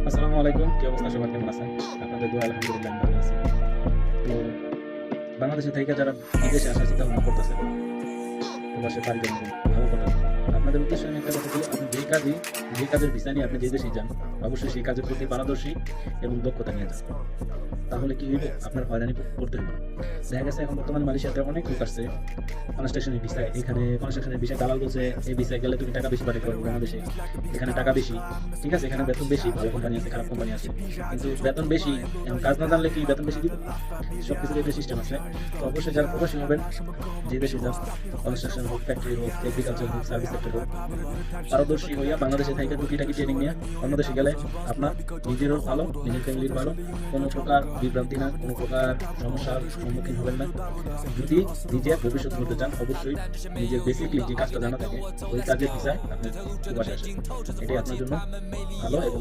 আসসালামু আলাইকুম। কি অবস্থা সবার, কেমন আছেন? আপনাদের দোয়া আলহামদুলিল্লাহ আমি ভালো আছি। তো বাংলাদেশে থেকে যারা বিদেশে আসার চিন্তা ভাবনা করতেছেন, প্রবাসে পাড়ি জমাবেন, ভালো কথা। আপনাদের উদ্দেশ্যে আমি একটা কথা বলি, আপনি যে কাজের ভিসা নিয়ে আপনি যে দেশেই যান, অবশ্যই সেই কাজের প্রতি পারদর্শী এবং দক্ষতা নিয়ে যান। তাহলে কি হইব? আপনার হয়রানি করতে হইব না। দেখা গেছে এখন বর্তমানে মালয়েশিয়াতে অনেক লোক আসছে কনস্ট্রাকশনের ভিসায়। এখানে কনস্ট্রাকশনের ভিসায় দালাল বলছে এই ভিসায় গেলে তুমি টাকা বেশি পাঠাতে পারবে বাংলাদেশে। এখানে টাকা বেশি। ঠিক আছে, এখানে বেতন বেশি, ভালো কোম্পানি আছে, খারাপ কোম্পানি আছে। কিন্তু বেতন বেশি, এখন কাজ না জানলে কি বেতন বেশি দিব? সবকিছুর একটা সিস্টেম আছে। তো অবশ্যই যারা প্রবাসী হবেন, যে দেশে যান, কনস্ট্রাকশন হোক, ফ্যাক্টরি হোক, এগ্রিকালচার হোক, সার্ভিস সেক্টর হোক, পারদর্শী হইয়া বাংলাদেশে থেকে টুকিটাকি ট্রেনিং নিয়ে অন্য দেশে গেলে আপনার নিজেরও ভালো, নিজের ফ্যামিলির ভালো, কোনো প্রকার বিভ্রান্তি না, কোনো প্রকার সমস্যার সম্মুখীন হবেন না। যদি নিজে ভবিষ্যৎ করতে চান, অবশ্যই নিজের বেসিকলি যে কাজটা জানা থাকে ওই কাজের বিষয় আপনি প্রবাসে আসেন, এটাই আপনার জন্য ভালো এবং